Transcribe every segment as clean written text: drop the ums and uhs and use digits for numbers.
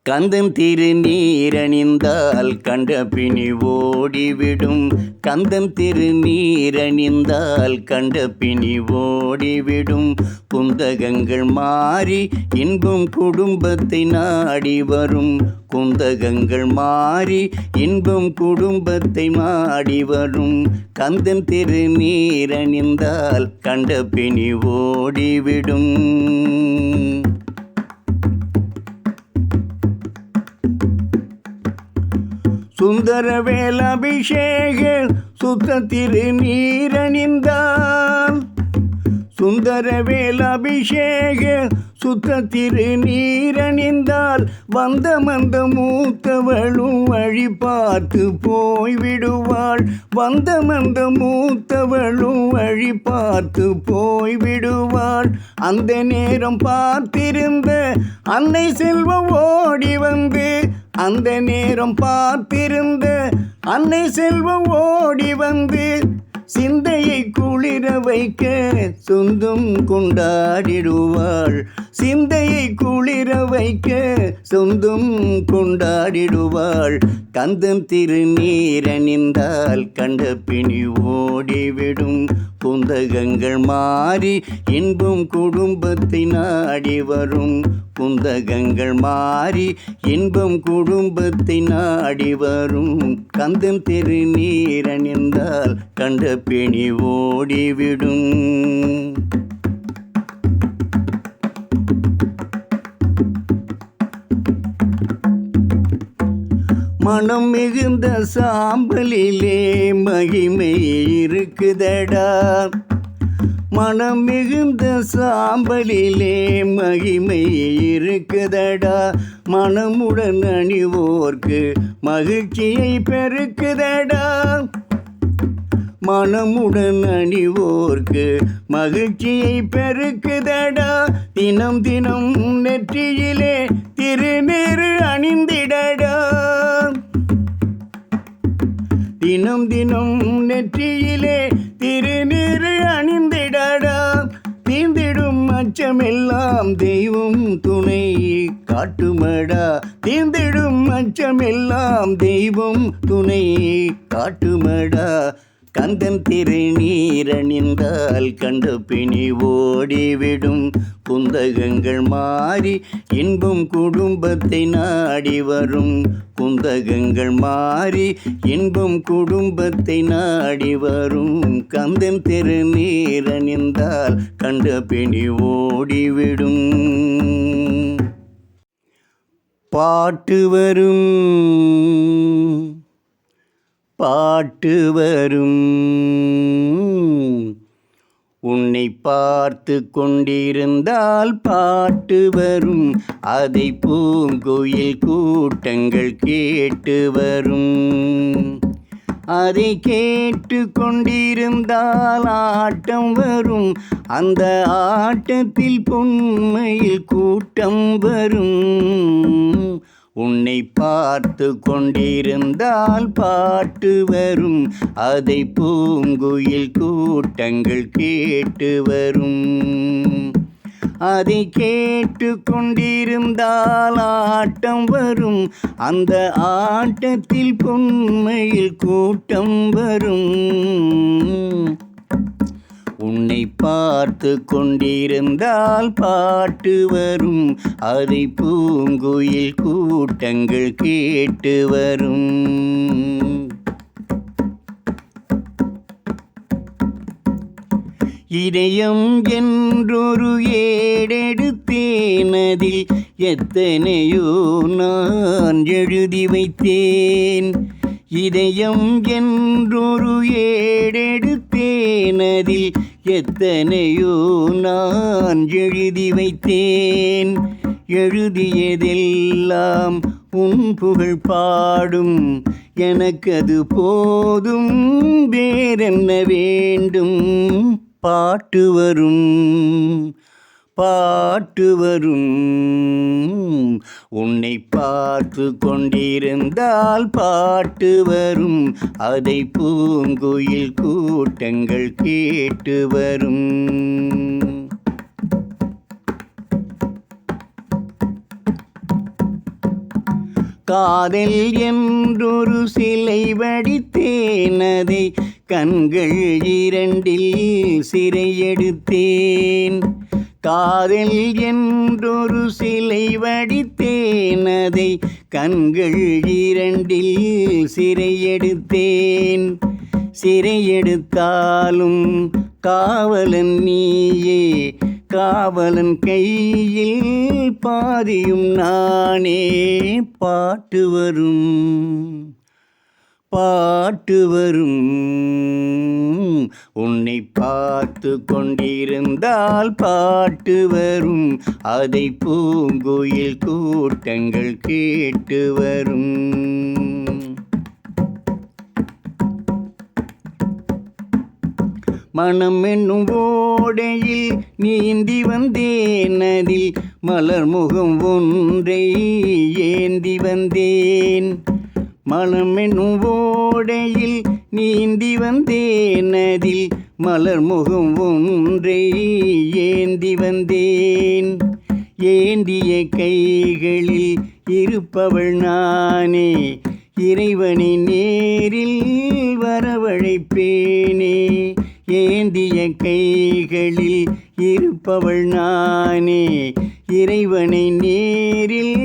கந்தன் திருநீரணிந்தால் கண்ட பிணி ஓடிவிடும். கந்தன் திருநீரணிந்தால் கண்ட பிணி ஓடிவிடும். குந்தகங்கள் மாறி இன்பம் குடும்பத்தை நாடி வரும். குந்தகங்கள் மாறி இன்பம் குடும்பத்தை நாடி வரும். கந்தன் திருநீரணிந்தால் கண்ட பிணி ஓடிவிடும். சுந்தரவேல் அபிஷேக சுத்த திருநீரணிந்தால் சுந்தரவேல் அபிஷேக சுத்த திருநீரணிந்தால் வந்த மந்த மூத்தவளும் வழி பார்த்து போய்விடுவாள். வந்த மந்த மூத்தவளும் வழி பார்த்து போய்விடுவாள். அந்த நேரம் பார்த்திருந்த அன்னை செல்வம் ஓடி வந்து அந்த நேரம் பார்த்திருந்த அன்னை செல்வம் ஓடி வந்து சிந்தையை குளிர வைக்க சொந்தம் கொண்டாடிடுவாள். சிந்தையை குளிர வைக்க சொந்தம் கொண்டாடிடுவாள். கந்தன் திருநீரணிந்தால் கண்ட பிணி ஓடிவிடும். குந்தகங்கள் மாறி இன்பம் குடும்பத்தை நாடி வரும். குந்தகங்கள் மாறி இன்பம் குடும்பத்தை நாடி வரும். கந்தன் திருநீரணிந்தால் கண்ட பிணி ஓடிவிடும். மனம் மிகுந்த சாம்பலிலே மகிமை இருக்குதடா. மனம் மிகுந்த சாம்பலிலே மகிமை இருக்குதடா. மனமுடன் அணிவோர்க்கு மகிழ்ச்சியை பெருக்குதடா. மனமுடன் அணிவோர்க்கு மகிழ்ச்சியை பெருக்குதடா. தினம் தினம் நெற்றியிலே திருநீறு அணிந்திடடா. தினம் தினம் நெற்றியிலே திருநீறு அணிந்திடடா. தீர்ந்திடும் அச்சமெல்லாம் தெய்வம் துணை காட்டுமடா. தீர்ந்திடும் அச்சமெல்லாம் தெய்வம் துணை காட்டுமடா. கந்தன் திருநீரணிந்தால் கண்ட பிணி ஓடிவிடும். குந்தகங்கள் மாறி இன்பம் குடும்பத்தை நாடி வரும். குந்தகங்கள் மாறி இன்பம் குடும்பத்தை நாடி வரும். கந்தன் திருநீரணிந்தால் கண்ட பிணி ஓடிவிடும். பாட்டு வரும் பாட்டு வரும். உன்னை பார்த்து கொண்டிருந்தால் பாட்டு வரும். அதை பூங்குயில் கூட்டங்கள் கேட்டு வரும். அதை கேட்டு கொண்டிருந்தால் ஆட்டம் வரும். அந்த ஆட்டத்தில் பொன்மையில் கூட்டம் வரும். உன்னை பார்த்து கொண்டிருந்தால் பாட்டு வரும். அதை பூங்குயில் கூட்டங்கள் கேட்டு வரும். அதை கேட்டு கொண்டிருந்தால் ஆட்டம் வரும். அந்த ஆட்டத்தில் பொன்மையில் கூட்டம் வரும். உன்னை பார்த்து கொண்டிருந்தால் பாட்டு வரும். அதை பூங்குயில் கூட்டங்கள் கேட்டு வரும். இதயம் என்றொரு ஏடெடுத்தேன். அதில் எத்தனையோ நான் எழுதி வைத்தேன். இதயம் என்றொரு ஏடெடுத்தேன். அதில் எத்தனையோ நான் எழுதி வைத்தேன். எழுதியதெல்லாம் உன் புகழ் பாடும். எனக்கு அது போதும், வேறென்ன வேண்டும். பாட்டு வரும் பாட்டு வரும். உன்னை பார்த்து கொண்டிருந்தால் பாட்டு வரும். அதை பூங்குயில் கூட்டங்கள் கேட்டு வரும். காதல் என்றொரு சிலை வடித்தேனதை கண்கள் இரண்டில் சிறையெடுத்தேன். காதல் என்றொரு சிலை வடித்தேனதை கண்கள் இரண்டில் சிறையெடுத்தேன். சிறையெடுத்தாலும் காவலன் நீயே, காவலன் கையில் பாதியும் நானே. பாட்டு வரும் பாட்டு வரும் உன்னை பார்த்து கொண்டிருந்தால் பாட்டு வரும். அதை பூங்குயில் கூட்டங்கள் கேட்டு வரும். மனம் என்னும் ஓடையில் நீந்தி வந்தேன். அதில் மலர் முகம் ஒன்றை ஏந்தி வந்தேன். மனம் என்னும் ஓடையில் நீந்தி வந்தேன். அதில் மலர் முகம் ஒன்றை ஏந்தி வந்தேன். ஏந்திய கைகளில் இருப்பவள் நானே, இறைவனை நேரில் வரவழைப்பேனே. ஏந்திய கைகளில் இருப்பவள் நானே, இறைவனை நேரில்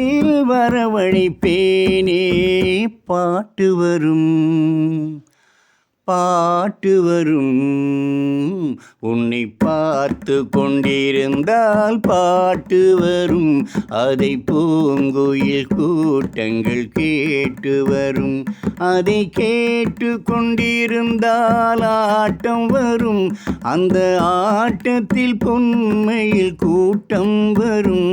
வரவழைப்பேனே. பாட்டு வரும் பாட்டு வரும் உன்னை பார்த்து கொண்டிருந்தால் பாட்டு வரும். அதை பூங்குயில் கூட்டங்கள் கேட்டு வரும். அதை கேட்டு கொண்டிருந்தால் ஆட்டம் வரும். அந்த ஆட்டத்தில் பொன்மையில் கூட்டம் வரும்.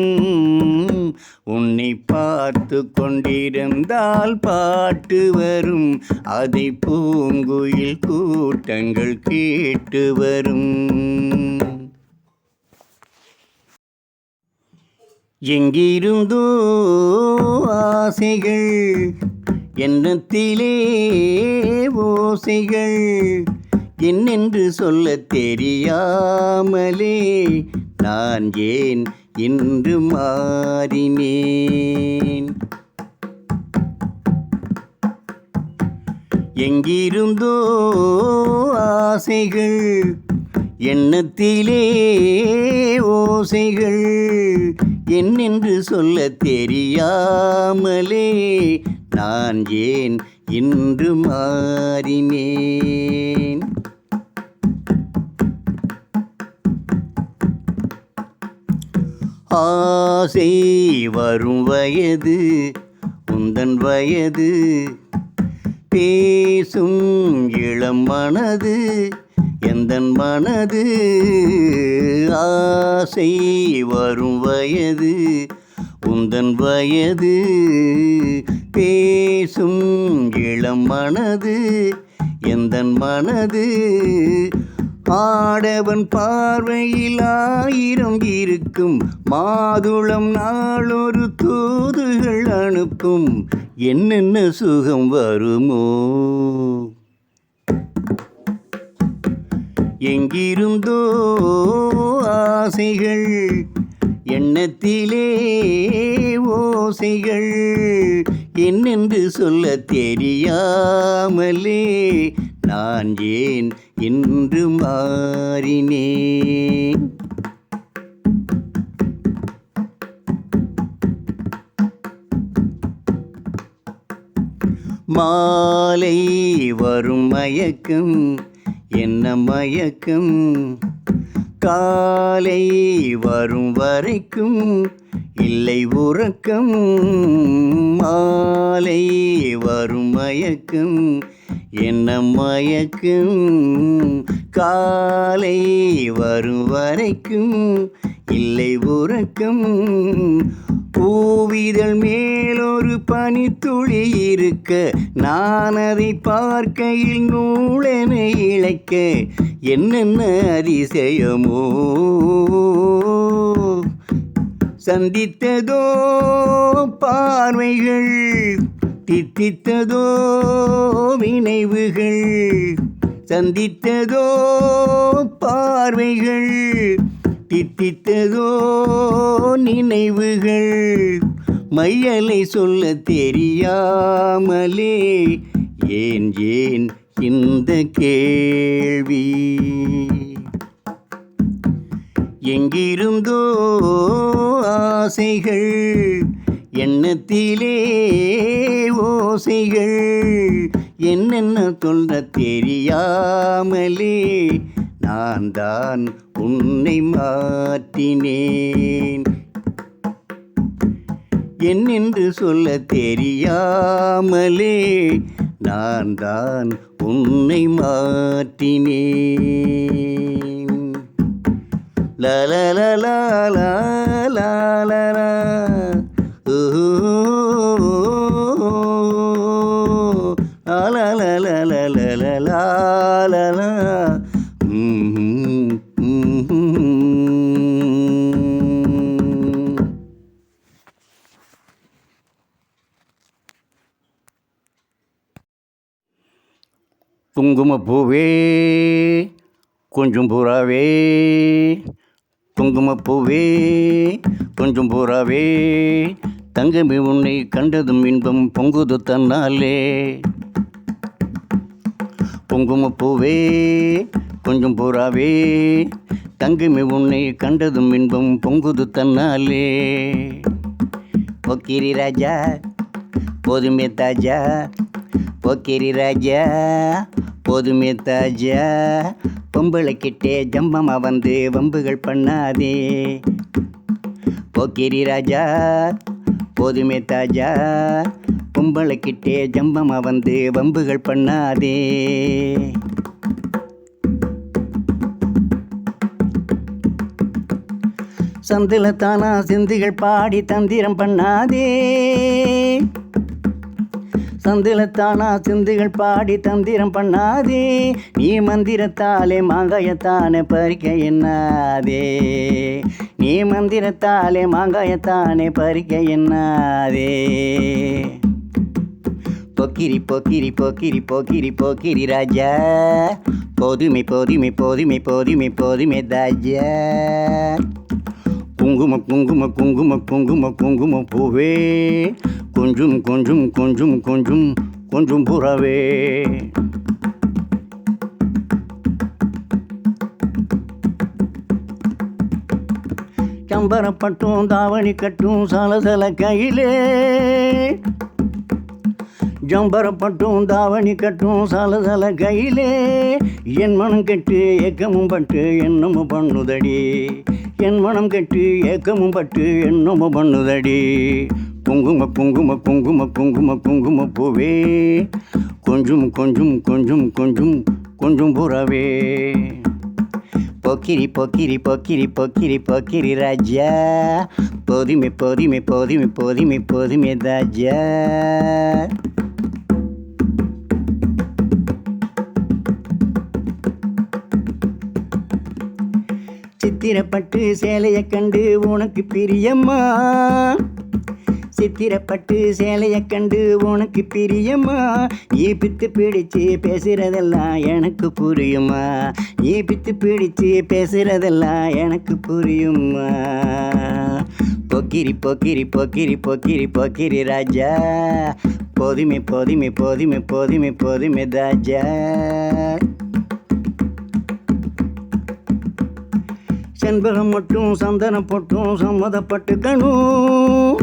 உன்னை பார்த்து கொண்டிருந்தால் பாட்டு வரும். அதை பூங்குயில் கூட்டங்கள் கேட்டு வரும். எங்கிருந்தோ ஆசைகள், எண்ணத்திலே ஓசைகள், என்னென்று சொல்லத் தெரியாமலே நான் ஏன் இன்று மாறினேன். எங்கிருந்தோ ஆசைகள், எண்ணத்திலே ஓசைகள், என்னென்று சொல்லத் தெரியாமலே நான் ஏன் இன்று மாறினேன். ஆசை வரும் வயது உந்தன் வயது, பேசும் இளம் மனது எந்தன் மனது. ஆசை வரும் வயது உந்தன் வயது, பேசும் இளம் மனது எந்தன் மனது. ஆடவன் பார்வையில் ஆயிரம் இருக்கும், மாதுளம் நாளொரு தூதுகள் அனுப்பும். என்னென்ன சுகம் வருமோ. எங்கிருந்தோ ஆசைகள், எண்ணத்திலே ஓசைகள், என்னென்று சொல்லத் தெரியாமலே நான் ஏன் இன்று மாறினேன். மாலை வரும் மயக்கம் என்ன மயக்கம், காலை வரும் வரைக்கும் இல்லை உறக்கம். மாலை வரும் மயக்கம் என்ன மயக்கம், காலை வரும் வரைக்கும் இல்லை உறக்கம். பூவிதழ் மேலொரு பனித்துளி இருக்க, நான் அதை பார்க்கையில் நூலென இழைக்க. என்னென்ன அதிசயமோ. சந்தித்ததோ பார்வைகள், தித்தித்ததோ நினைவுகள். சந்தித்ததோ பார்வைகள், தித்தித்ததோ நினைவுகள். மையலை சொல்ல தெரியாமலே ஏன் ஏன் இந்த கேள்வி? எங்கிருந்தோ ஆசைகள் எண்ணத்திலே ஓசைகள் என்னென்ன சொல்ல தெரியாமலே நான் தான் உன்னை மாற்றினேன். என்னென்று சொல்ல தெரியாமலே நான் தான் உன்னை மாற்றினேன். லலலலலலலலலா லலலலலலலலலா. குங்குமப்பூவே கொஞ்சம் புறாவே, குங்குமப்பூவே கொஞ்சம் புறாவே, தங்கமே உன்னை கண்டதும் இன்பம் பொங்குது தன்னாலே. குங்குமப்பூவே கொஞ்சம் புறாவே, தங்கமே உன்னை கண்டதும் இன்பம் பொங்குது தன்னாலே. போக்கிரி ராஜா போதுமே தாஜா, போக்கிரி ராஜா போதுமே தாஜா, பொம்பளைக்கிட்டே ஜம்பமா வந்து வம்புகள் பண்ணாதே. போக்கிரி ராஜா போதுமே தாஜா, பொம்பளைக்கிட்டே ஜம்பமா வந்து வம்புகள் பண்ணாதே. சந்தில தானா சிந்திகள் பாடி தந்திரம் பண்ணாதே. சந்திலத்தானா சிந்துகள் பாடி தந்திரம் பண்ணாதே. நீ மந்திரத்தாலே மாங்காயத்தானே பறிக்க எண்ணாதே. நீ மந்திரத்தாலே மாங்காயத்தானே பறிக்க எண்ணாதே. போக்கிரி போக்கிரி போக்கிரி போக்கிரி போக்கிரி ராஜா, போதுமை போதுமை போதுமை போதுமை போதுமை தாஜா. குங்கும குங்கும குங்கும குங்கும குங்கும பூவே கொஞ்சம் கொஞ்சம் கொஞ்சம் கொஞ்சம் கொஞ்சம் புறாவே. சம்பரப்பட்டும் தாவணி கட்டும் சலசல கையிலே, ஜம்பரப்பட்டும் தாவணி கட்டும் சலசல கையிலே, என் மனம் கெட்டு ஏக்கமும் பட்டு என்னமும் பண்ணுதடி. என் மனம் கெட்டு ஏக்கமும் பட்டு என்னமும் பண்ணுதடி. குங்கும குங்கும குங்கும குங்கும குங்கும பூவே கொஞ்சம் கொஞ்சம் கொஞ்சம் கொஞ்சம் கொஞ்சம் புறாவே. போக்கிரி போக்கிரி போக்கிரி போக்கிரி போக்கிரி ராஜா, போதுமை போதுமை போதுமை போதுமை போதுமை தாஜா. சித்திரப்பட்டு சேலையை கண்டு உனக்கு பிரியம்மா, சித்திரப்பட்டு சேலையை கண்டு உனக்கு பிரியம்மா. நீ பித்து பிடிச்சு பேசுறதெல்லாம் எனக்கு புரியுமா. நீ பித்து பிடிச்சு பேசுறதெல்லாம் எனக்கு புரியுமா. போக்கிரி போக்கிரி போக்கிரி போக்கிரி போக்கிரி ராஜா, போதுமை போதுமை போதுமை போதுமை போதுமை தாஜா. செண்பகம் மட்டும் சந்தனம் போட்டும் சம்மதப்பட்டுக்கணும்.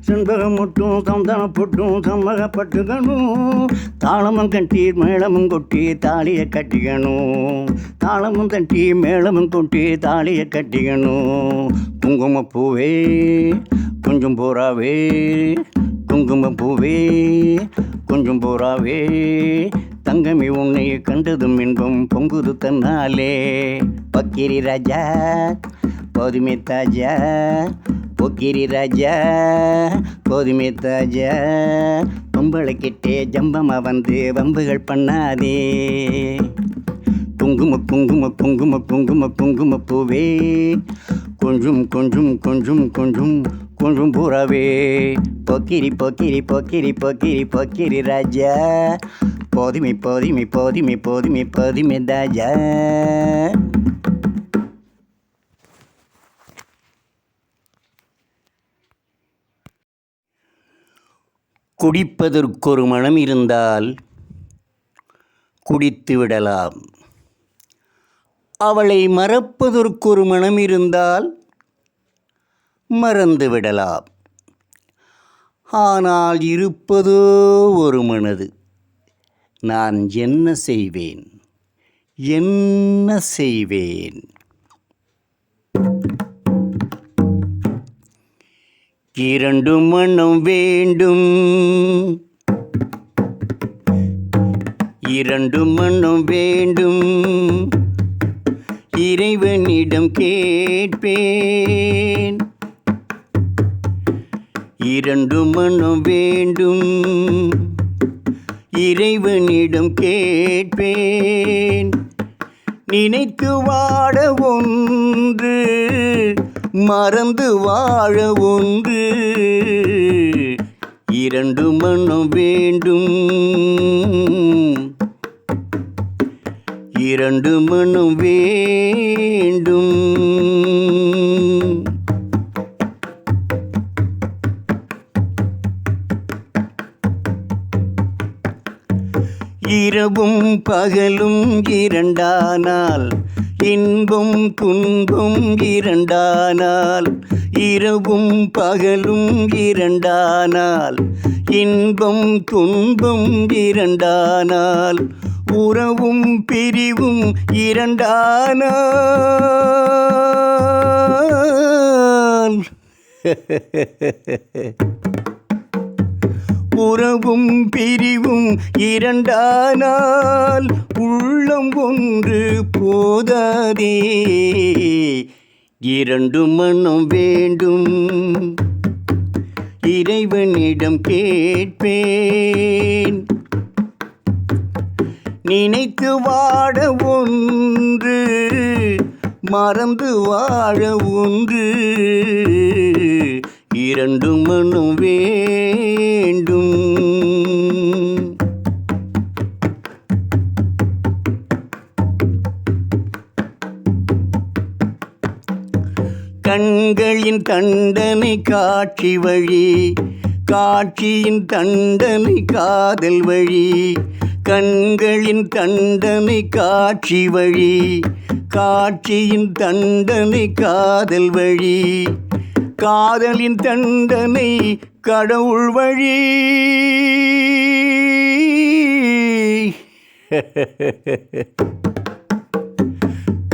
செண்பகம் மட்டும் சந்தனம் போட்டும் சம்மதப்பட்டுக்கணும். தாளமும் கட்டி மேளமும் கொட்டி தாலியை கட்டிக்கணும். தாளமும் தட்டி மேளமும் கொட்டி தாலியை கட்டிக்கணும். குங்குமப்பூவே கொஞ்சம் புறாவே, குங்குமப்பூவே கொஞ்சம் புறாவே, தங்கமே உன்னை கண்டதும் இன்பம் பொங்குது தன்னாலே. போக்கிரி ராஜா போதுமே தாஜா, போக்கிரி ராஜா போதுமே தாஜா, பொம்பளைக்கிட்டே ஜம்பமா வந்து வம்புகள் பண்ணாதே. குங்கும குங்கும குங்கும குங்கும குங்கும பூவே கொஞ்சம் கொஞ்சம் கொஞ்சம் கொஞ்சம் கொஞ்சம் புறாவே. போக்கிரி போக்கிரி போக்கிரி போக்கிரி போக்கிரி ராஜா, போதுமை போதுமை போதுமை போதுமை போதுமை தாஜா. குடிப்பதற்கொரு மனம் இருந்தால் குடித்து விடலாம். அவளை மறப்பதற்கொரு மனம் இருந்தால் மறந்து விடலாம். ஆனால் இருப்பதோ ஒரு மனது. நான் என்ன செய்வேன், என்ன செய்வேன்? இரண்டு மனம் வேண்டும், இரண்டு மனம் வேண்டும், இறைவனிடம் கேட்பேன். இரண்டு மனம் வேண்டும், இறைவனிடம் கேட்பேன். நினைத்து வாழ ஒன்று, மறந்து வாழ ஒன்று. இரண்டு மனம் வேண்டும், இரண்டு மனம் வேண்டும். இரவும் பகலும் இரண்டானால், இன்பம் துன்பம் இரண்டானால். இரவும் பகலும் இரண்டானால், இன்பம் துன்பம் இரண்டானால். உறவும் பிரிவும் இரண்டானால். உறவும் பிரிவும் இரண்டானால் உள்ளம் ஒன்று போதாதே. இரண்டு மனம் வேண்டும், இறைவனிடம் கேட்பேன். நினைத்து வாழ ஒன்று, மறந்து வாழ ஒன்று. இரண்டு மனம் வேண்டும். கண்களின் தண்டனை காட்சி வழி, காட்சியின் தண்டனை காதல் வழி. கண்களின் தண்டனை காட்சி வழி, காட்சியின் தண்டனை காதல் வழி. காதலின் தண்டனை கடவுள் வழி.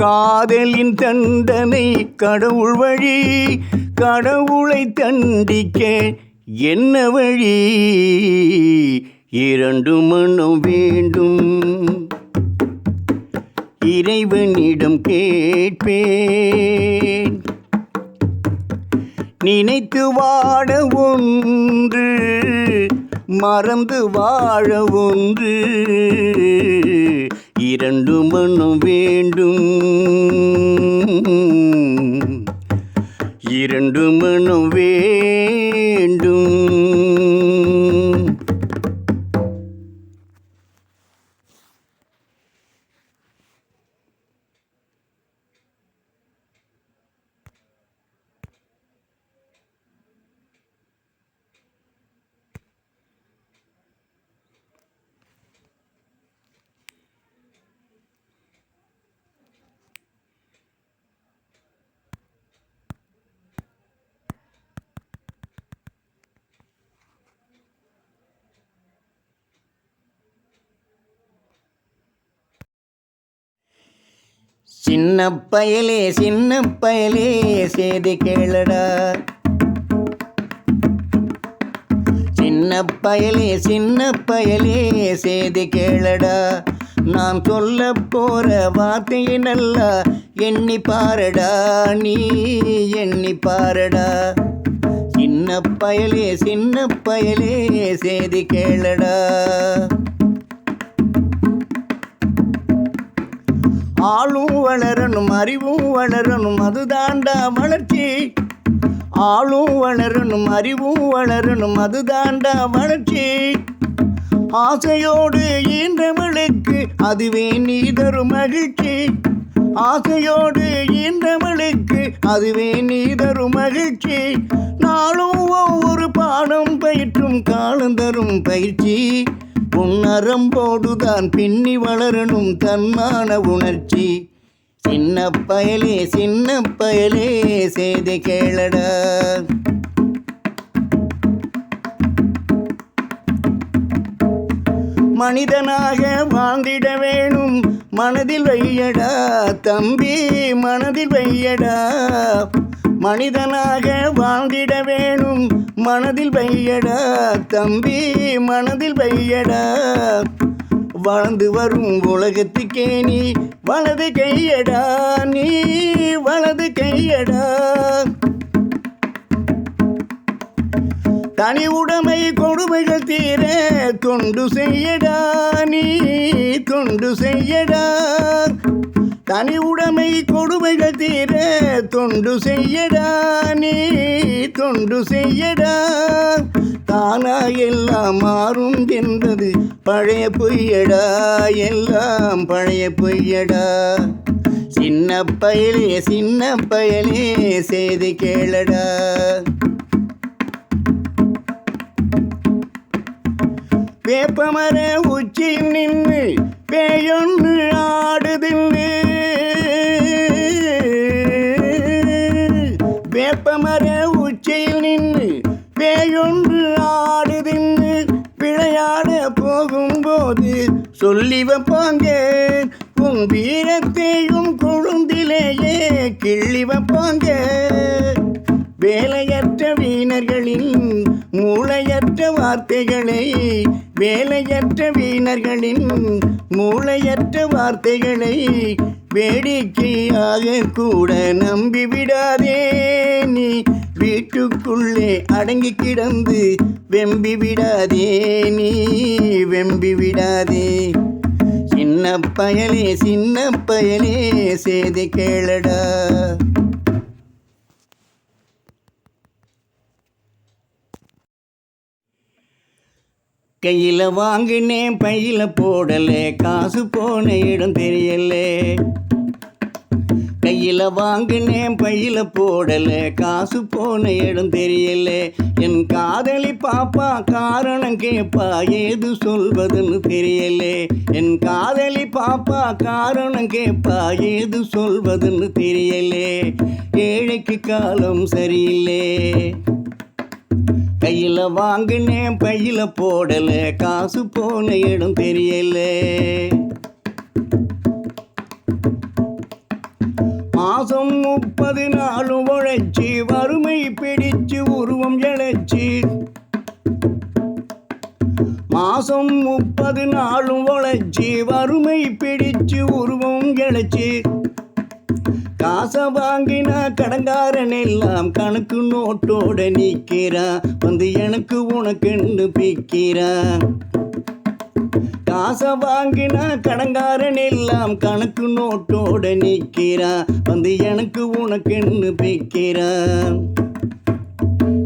காதலின் தண்டனை கடவுள் வழி. கடவுளை தண்டிக்க என்ன வழி? இரண்டு மனம் வேண்டும், இறைவனிடம் கேட்பேன். நினைத்து வாழ ஒன்று, மறந்து வாழ ஒன்று. இரண்டு மனம் வேண்டும், இரண்டு மனம் வேண்டும். சின்ன பயலே சின்ன பயலே சேதி கேளடா. சின்ன பயலே சின்ன பயலே சேதி கேளடா. நான் சொல்ல போற வார்த்தையை நல்லா எண்ணி பாரடா, நீ எண்ணி பாரடா. சின்ன பயலே சின்ன பயலே சேதி கேளடா. ஆளும் வளரணும் அறிவும் வளரணும், அதுதாண்டா வளர்ச்சி. ஆளும் வளரணும் அறிவும் வளரணும், அதுதாண்டா வளர்ச்சி. ஆசையோடு ஈன்றவளுக்கு அதுவே நீ தரும் மகிழ்ச்சி. ஆசையோடு ஈன்றவளுக்கு அதுவே நீ தரும் மகிழ்ச்சி. நாளும் ஒவ்வொரு பாடம் பயிற்றும் காலம் தரும் வேணும் பயிற்சி, பொன்னரம்போடுதான் பின்னி வளரணும் தன்மான உணர்ச்சி. சின்ன பயலே சின்ன பயலே செய்தி கேளடா. மனிதனாக வாழ்ந்திட வேணும் மனதில் வையடா தம்பி, மனதில் வையடா. மனிதனாக வாழ்ந்திட வேணும் மனதில் வையடா தம்பி, மனதில் வையடா. வாழ்ந்து வரும் உலகத்துக்கே நீ வலது கையடா, நீ வலது கையடா. தனி உடைமை கொடுமைகள் தீர தொண்டு செய்யடா, நீ தொண்டு செய்யடா. தனி உடைமை கொடுமைகள் தீர தொண்டு செய்யடா, நீ தொண்டு செய்யடா. தானா எல்லாம் மாறும் என்பது பழைய பொய்யடா, எல்லாம் பழைய பொய்யடா. சின்ன பயலே சின்ன பயலே செய்தி கேளடா. வேப்பமர உச்சியில் நின்று பேயொன்று ஆடுதின்னு, வேப்பமர உச்சியில் நின்று பேயொன்று ஆடுதின்னு. விளையாட போகும்போது சொல்லி வைப்பாங்க உன் வீரத்தையும் கொழுந்திலேயே கிள்ளி வைப்பாங்க. வேலையற்ற வீணர்களின் மூளையற்ற வார்த்தைகளை, வேலையற்ற வீணர்களின் மூளையற்ற வார்த்தைகளை வேடிக்கையாக கூட நம்பிவிடாதே. நீ வீட்டுக்குள்ளே அடங்கி கிடந்து வெம்பி விடாதே, நீ வெம்பி விடாதே. சின்ன பயலே சின்ன பயலே செய்தி கேளடா. கையில் வாங்கினேன் பையில் போடலை, காசு போன இடம் தெரியலே. கையில் வாங்கினேன் பையில் போடலை, காசு போன இடம் தெரியலே. என் காதலி பாப்பா காரணம் கேட்பா, ஏது சொல்வதுன்னு தெரியலே. என் காதலி பாப்பா காரணம் கேட்பா, ஏது சொல்வதுன்னு தெரியலே. ஏழைக்கு காலம் சரியில்லை. கையில் வாங்கினேன் பையில் போடலை, காசு போன இடம் தெரியல. மாசம் 30 நாளும் உழைச்சி வறுமை பிடிச்சு உருவம் இழைச்சி. மாசம் 30 நாளும் உழைச்சி வறுமை பிடிச்சு உருவம் இழைச்சி. காசை வாங்கினா கடங்காரன் எல்லாம் கணக்கு நோட்டோட நிற்கிறான், வந்து எனக்கு உனக்குன்னு பிக்கிறான். காசை வாங்கினா கடங்காரன் எல்லாம் கணக்கு நோட்டோட நிற்கிறான், வந்து எனக்கு உனக்குன்னு பிக்கிறான்.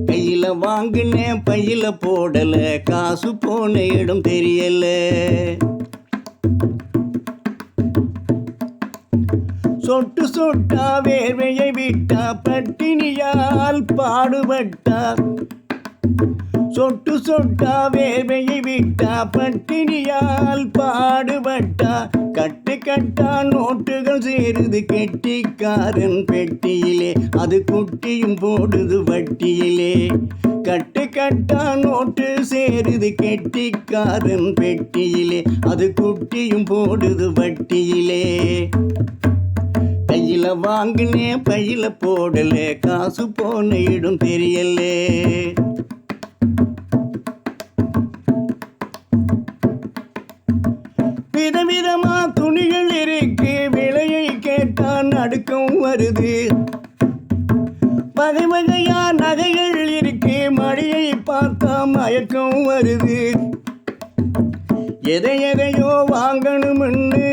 கையில் வாங்கினேன் பையில் போடலை, காசு போன இடம் தெரியல. சொட்டு சொட்டா வேர்வையை விட்டா பட்டினியால் பாடுபட்டா. சொட்டு சொட்டா வேர்வையை விட்டா பட்டினியால் பாடுபட்டா. கட்டு கட்டா நோட்டுகள் சேருது கெட்டிக்காரன் பெட்டியிலே, அது குட்டியும் போடுது வட்டியிலே. கட்டு கட்டா நோட்டு சேருது கெட்டிக்காரன் பெட்டியிலே, அது குட்டியும் போடுது வட்டியிலே. கையில் வாங்கினேன் பையில் போடலை, காசு போன இடம் தெரியல. விதவிதமா துணிகள் இருக்கு, விலையை கேட்டான் நடுக்கம் வருது. வகை வகையா நகைகள் இருக்கு, மழையை பார்த்தா மயக்கம் வருது. எதையோ வாங்கணும்னு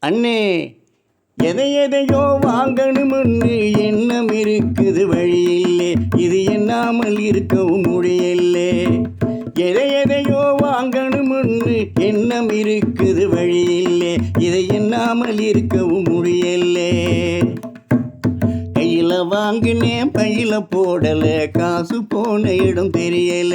அண்ணே, எதையோ வாங்கணும்னு எண்ணம் இருக்குது வழியில்லை, இது எண்ணாமல் இருக்கவும் முடியலே. எதையோ வாங்கணும்னு எண்ணம் இருக்குது வழியில்லை, இதை எண்ணாமல் இருக்கவும் முடியலே. கையில் வாங்கினேன் பையில் போடலை, காசு போன இடம் தெரியல.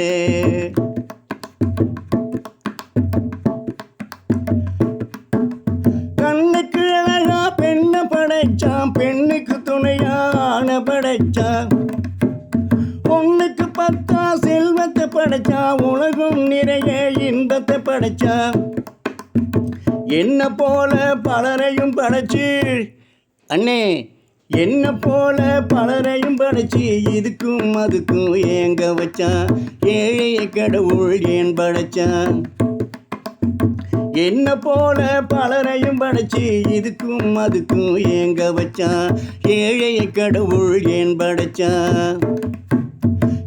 வச்சான். பொண்ணுக்கு பத்தா செல்வத்தை படைச்சா, உலகம் நிறைய இன்பத்தை படைச்சா. என்ன போல பலரையும் படைச்சு அண்ணே, என்ன போல பலரையும் படைச்சு இதுக்கும் அதுக்கும் ஏங்க வச்சான். ஏழையை கடவுள் ஏன் படைச்சான். என்ன போல பலரையும் படைச்சு இதுக்கும் அதுக்கும் ஏங்க வச்சான். ஏழையை கடவுள் ஏன் படைச்சான்.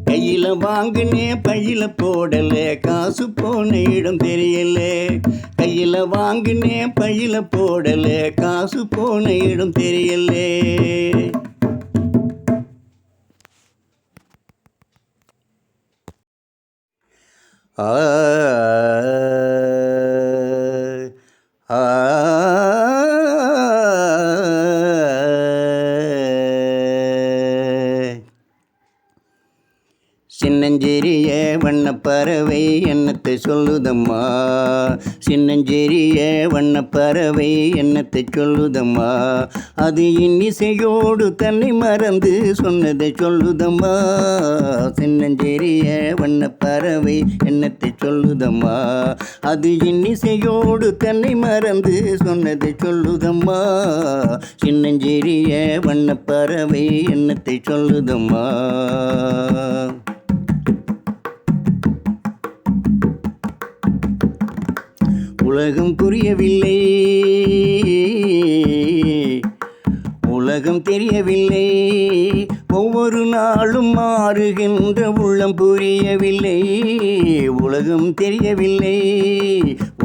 கையில் வாங்கினேன் பையில போடல, காசு போன இடம் தெரியல. கையில் வாங்கினேன் பையில போடல, காசு போன இடம் தெரியல. ஆ ஆ சின்னஞ்சிறிய வண்ணப்பறவை என்னத்தை சொல்லுதம்மா. சின்னஞ்சிறிய வண்ணப்பறவை என்னத்தை சொல்லுதம்மா. அது இன்னிசையோடு தன்னை மறந்து சொன்னதை சொல்லுதம்மா. சின்னஞ்சிறிய வண்ணப்பறவை என்னத்தை சொல்லுதம்மா. அது இன்னிசையோடு தன்னை மறந்து சொன்னதை சொல்லுதம்மா. சின்னஞ்சிறிய வண்ணப்பறவை என்னத்தை சொல்லுதம்மா. உலகம் புரியவில்லை, உலகம் தெரியவில்லை. ஒவ்வொரு நாளும் மாறுகின்ற உள்ளம் புரியவில்லை. உலகம் தெரியவில்லை,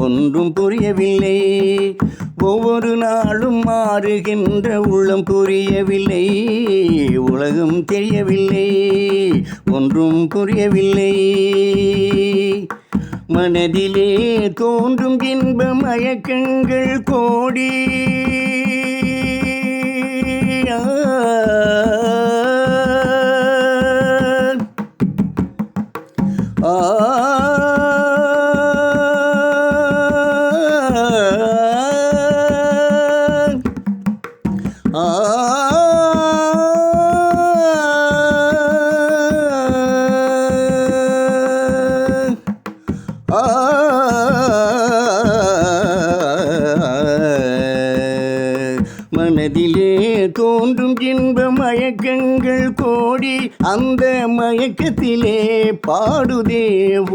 ஒன்றும் புரியவில்லை. ஒவ்வொரு நாளும் மாறுகின்ற உள்ளம் புரியவில்லை. உலகம் தெரியவில்லை, ஒன்றும் புரியவில்லை. மனதிலே தோன்றும் இன்ப மயக்கங்கள் கோடி. மனதிலே தோன்றும் இன்ப மயக்கங்கள் கோடி. அந்த மயக்கத்திலே பாடுதே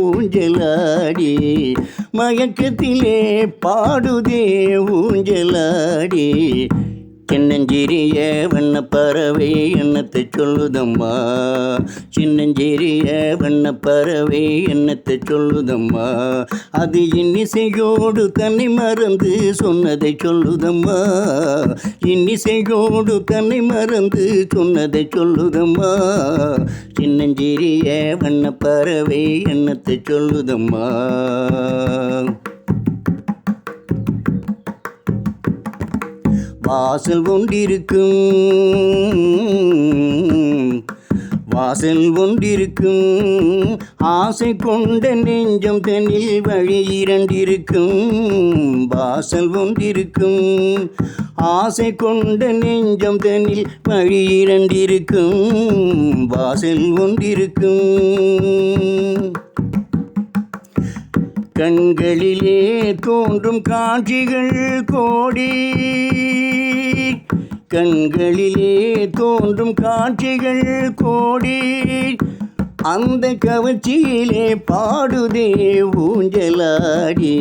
ஊஞ்சலாடி. மயக்கத்திலே பாடுதே ஊஞ்சலாடி. சின்னஞ்சிறிய வண்ணப்பறவை என்னத்தை சொல்லுதம்மா. சின்னஞ்சிறிய வண்ணப்பறவை என்னத்தை சொல்லுதம்மா. அது இன்னிசையோடு தன்னை மறந்து சொன்னதை சொல்லுதம்மா. இன்னிசையோடு தன்னை மறந்து சொன்னதை சொல்லுதம்மா. சின்னஞ்சிறிய வண்ணப்பறவை என்னத்தை சொல்லுதம்மா. வாசல் ஒன்றிருக்கும், வாசல் ஒன்றிருக்கும். ஆசை கொண்ட நெஞ்சம் தன்னில் வழி இரண்டிருக்கும். வாசல் ஒன்றிருக்கும், ஆசை கொண்ட நெஞ்சம் தன்னில் வழி இரண்டிருக்கும். வாசல் ஒன்றிருக்கும். கண்களிலே தோன்றும் காட்சிகள் கோடி. கண்களிலே தோன்றும் காட்சிகள் கோடி. அந்த கவர்ச்சியிலே பாடுதே ஊஞ்சலாடி.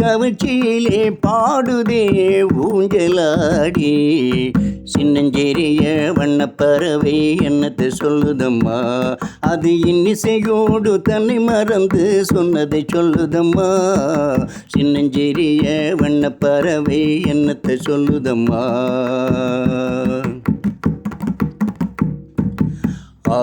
கவர்ச்சியிலே பாடுதே ஊஞ்சலாடி. சின்னஞ்சிறிய வண்ணப்பறவை என்னத்தை சொல்லுதம்மா. அது இன்னிசையோடு தன்னை மறந்து சொன்னதை சொல்லுதம்மா. சின்னஞ்சிறிய வண்ணப்பறவை என்னத்தை சொல்லுதம்மா. ஆ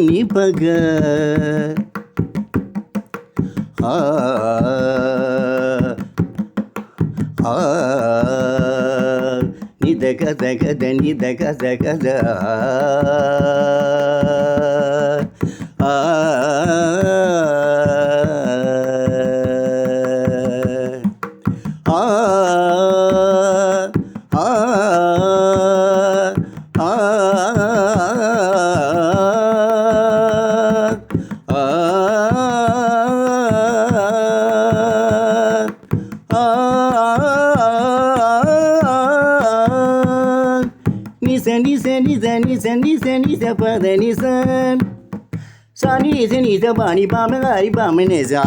நிபக நிதக தகத நிதக தகத சனி சனி சனி சபதனி சன் சனி சனி சபானி பாம ஹரி பாமனே சா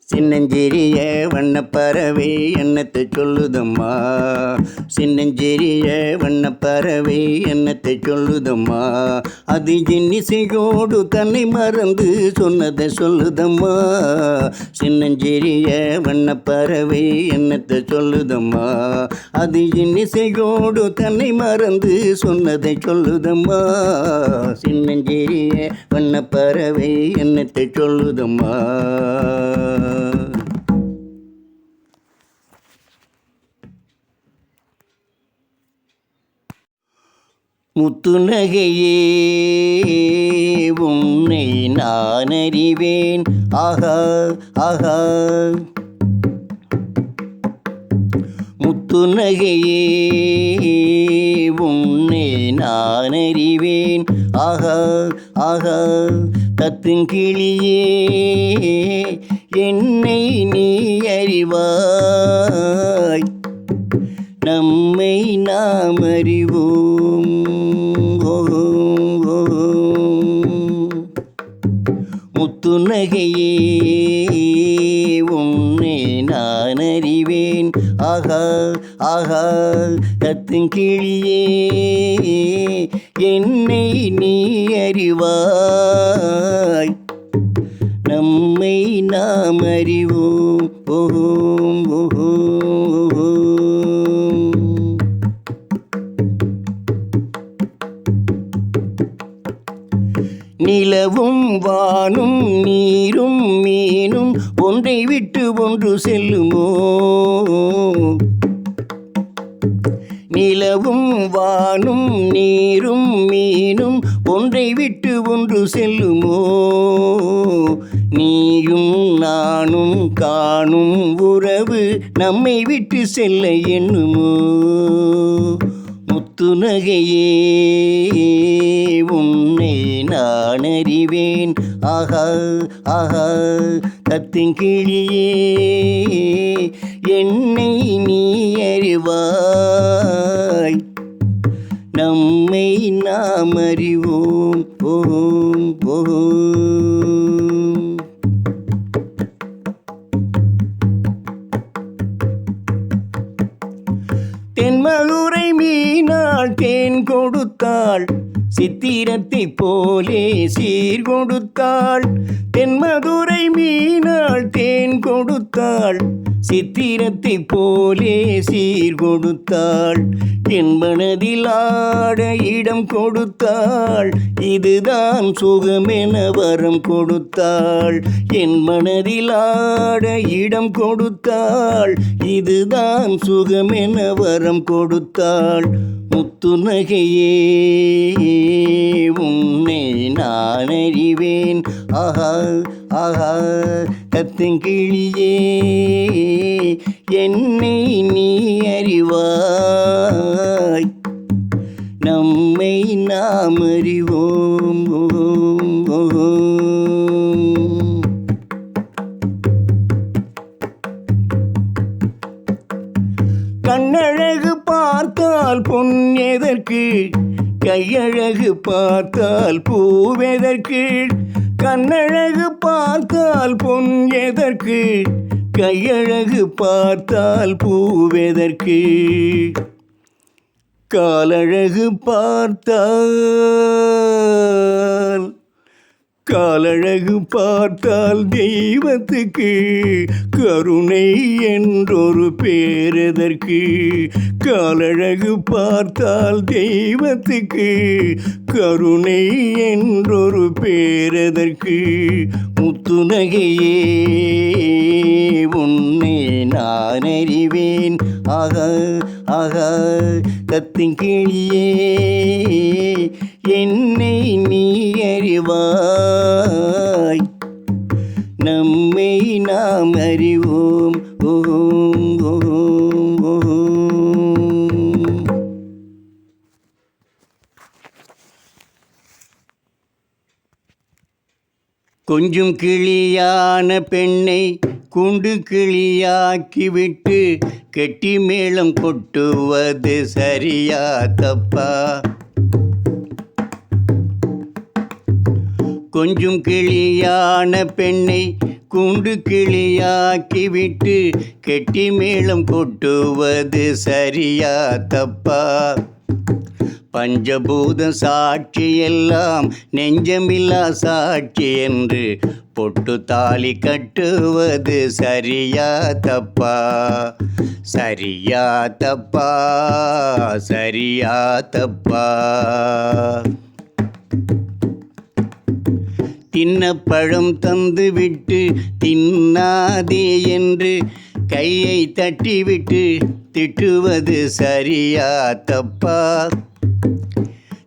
சின்னஞ்சிறிய வண்ணப்பறவை என்னத்தை சொல்லுதம்மா சின்னஞ்சிறிய வண்ணப்பறவை என்னத்தை சொல்லுதம்மா அது இன்னிசையோடு தன்னை மறந்து சொன்னதை சொல்லுதம்மா சின்னஞ்சிறிய வண்ணப்பறவை என்னத்தை சொல்லுதம்மா அது இன்னிசையோடு தன்னை மறந்து சொன்னதை சொல்லுதம்மா சின்னஞ்சிறிய வண்ணப்பறவை என்னத்தை சொல்லுதம்மா முத்துநகையே உன்னை நான் அறிவேன் ஆஹா ஆஹா முத்துநகையே உன்னை நான் அறிவேன் ஆஹா ஆஹா தத்துங்கிளியே என்னை நீ அறிவாய் நம்மை நாம் அறிவோம் முத்துநகையே உன்னை நான் அறிவேன் ஆஹா ஆஹா தத்துங்கிளியே என்னை நீ அறிவாய் நம்மை நாம் அறிவோம் ஓஹோம் ஓஹோம் நிலவும் வானும் நீரும் மீனும் ஒன்றை விட்டு ஒன்று செல்லுமோ நிலவும் வானும் நீரும் மீனும் ஒன்றை விட்டு ஒன்று செல்லுமோ நீயும் நானும் காணும் உறவு நம்மை விட்டு செல்ல எண்ணுமோ முத்துநகையே உன்னை நான் அறிவேன் ஆஹா ஆஹா தத்துங்கிளியே என்னை நீ அறிவாய் நம்மை நாம் அறிவோம் ஓம் ஓம் தென்மதுரை மீனாள் தேன் கொடுத்தாள் சித்திரத்தை போலே சீர் கொடுத்தாள் தென்மதுரை மீனாள் தேன் கொடுத்தாள் சித்திரத்தை போலே சீர் கொடுத்தாள் என் மனதில் ஆட இடம் கொடுத்தாள் இதுதான் சுகமென வரம் கொடுத்தாள் என் மனதில் ஆட இடம் கொடுத்தாள் இதுதான் சுகமென வரம் கொடுத்தாள் முத்துநகையே உன்னை நான் அறிவேன் ஆஹா ஆஹா தத்துங்கிளியே என்னை நீ அறிவாய் நம்மை நாம் அறிவோம் ஓம் ஓம் கண்ணழகு பார்த்தால் பொன் எதற்கு கையழகு பார்த்தால் பூவெதற்கு கண்ணழகு பார்த்தால் பொன் எதற்கு கையழகு பார்த்தால் பூவெதற்கு காலழகு பார்த்தால் காலழகு பார்த்தால் தெய்வத்துக்கு கருணை என்றொரு பேரெதற்கு காலழகு பார்த்தால் தெய்வத்துக்கு கருணை என்றொரு பேரதற்கு முத்துநகையே உன்னை நான் அறிவேன். ஆக ஆக கத்திங்கிளியே என்னை நீ அறிவாய். நம்மை நாம் அறிவோம். ஓம் ஓம் ஓம். கொஞ்சம் கிளியான பெண்ணை கூண்டு கிளியாக்கிவிட்டு கெட்டி மேளம் கொட்டுவது சரியா தப்பா? கொஞ்சம் கிளியான பெண்ணை கூண்டு கிளியாக்கிவிட்டு கெட்டி மேளம் கொட்டுவது சரியா தப்பா? பஞ்சபூத சாட்சி எல்லாம் நெஞ்சமில்லா சாட்சி என்று பொட்டு தாலி கட்டுவது சரியா தப்பா? சரியா தப்பா? சரியா தப்பா? தின்ன பழம் தந்துவிட்டு தின்னாதே என்று கையை தட்டிவிட்டு திட்டுவது சரியா தப்பா?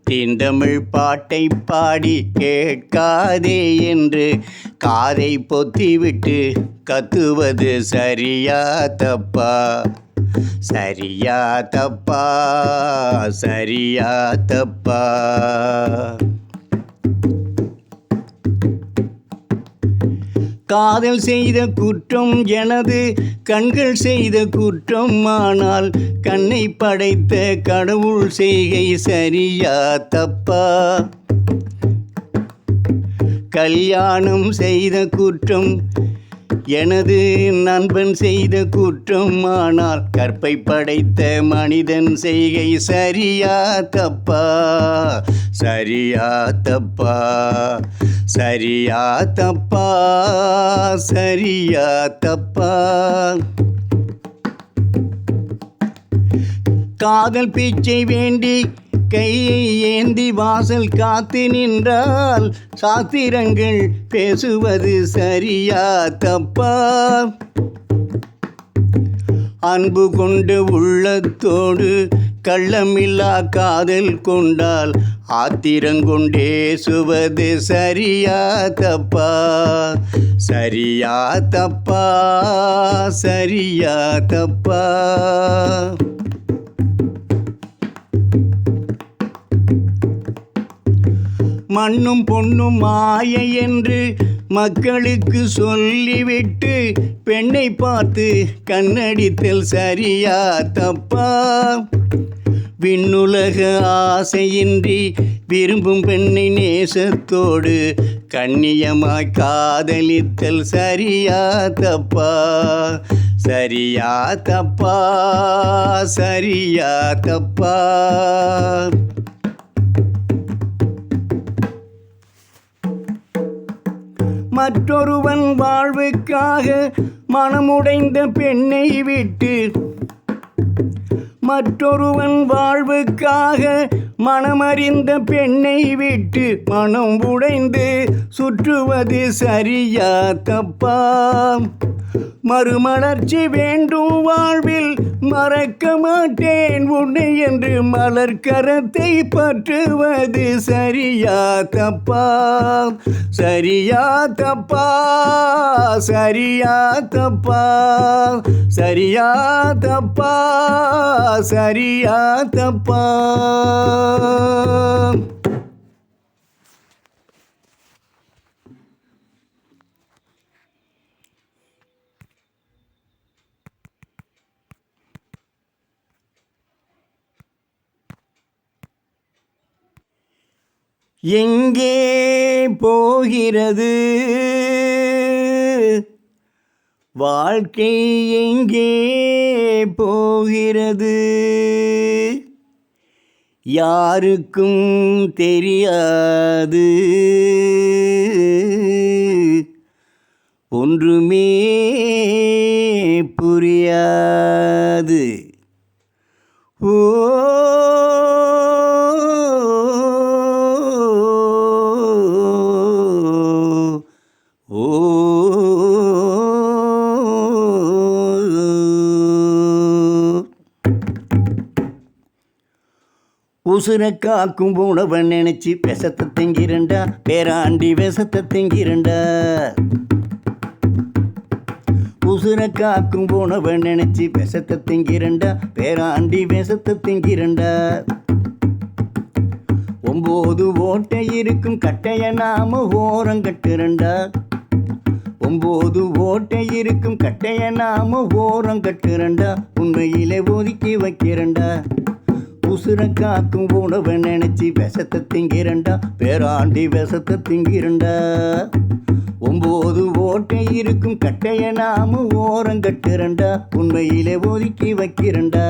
தீந்தமிழ் பாட்டை பாடி கேட்காதே என்று காதை பொத்திவிட்டு கத்துவது சரியா தப்பா? சரியா தப்பா? சரியா தப்பா? காதல் செய்த குற்றம் எனது கண்கள் செய்த குற்றம். ஆனால் கண்ணை படைத்த கடவுள் செய்கை சரியா தப்பா? கல்யாணம் செய்த குற்றம் எனது நண்பன் செய்த குற்றம். ஆனால் கற்பை படைத்த மனிதன் செய்கை சரியா தப்பா? சரியா தப்பா? சரியா தப்பா? சரியா தப்பா? காதல் பிச்சை வேண்டி கையை ஏந்தி வாசல் காத்து நின்றால் சாத்திரங்கள் பேசுவது சரியா தப்பா? அன்பு கொண்டு உள்ளத்தோடு கள்ளமில்லா காதல் கொண்டால் ஆத்திரங்கொண்டேசுவது சரியா தப்பா? சரியா தப்பா? சரியா தப்பா? மண்ணும் பொண்ணும் மாயை என்று மக்களுக்கு சொல்லிவிட்டு பெண்ணை பார்த்து கண்ணடித்தல் சரியா தப்பா? விண்ணுலக ஆசையின்றி விரும்பும் பெண்ணை நேசத்தோடு கண்ணியமாய் காதலித்தல் சரியா தப்பா? சரியா தப்பா? சரியா தப்பா? மற்றொருவன் வாழ்வுக்காக மனமுடைந்த பெண்ணை விட்டு மற்றொருவன் வாழ்வுக்காக மனமறிந்த பெண்ணை விட்டு மனம் உடைந்து சுற்றுவது சரியா தப்பா? மறுமலர்ச்சி வேண்டும் வாழ்வில் மறக்க மாட்டேன் உன்னை என்று மலர்கரத்தை பற்றுவது சரியா தப்பா? சரியா தப்பா? சரியா தப்பா? சரியா தப்பா? சரியா தப்பா? எங்கே போகிறது வாழ்க்கை, எங்கே போகிறது யாருக்கும் தெரியாது, ஒன்றுமே புரியாது. ஓ உசுரை காக்கும் உணவை நினைச்சு விஷத்தை திங்கிறண்டா, பேராண்டி விஷத்தை திங்கிறண்டா. உசுரை காக்கும் உணவை நினைச்சு விஷத்தை திங்கிறண்டா, பேராண்டி விஷத்தை திங்கிறண்டா. 9 ஓட்டை இருக்கும் கட்டைய நாம ஓரங்கட்டுறண்டா. 9 ஓட்டை இருக்கும் கட்டைய நாம ஓரங்கட்டுறண்டா, உண்மையிலே ஒதுக்கி வைக்கிறண்டா. உசுரை காக்கும் உணவை நினைச்சு விஷத்தை திங்கிறண்டா, பேராண்டி விஷத்தை திங்கிறண்டா. 9 ஓட்டை இருக்கும் கட்டைய நாம ஓரங்கட்டுறண்டா, உண்மையிலே ஒதுக்கி வைக்கிறண்டா.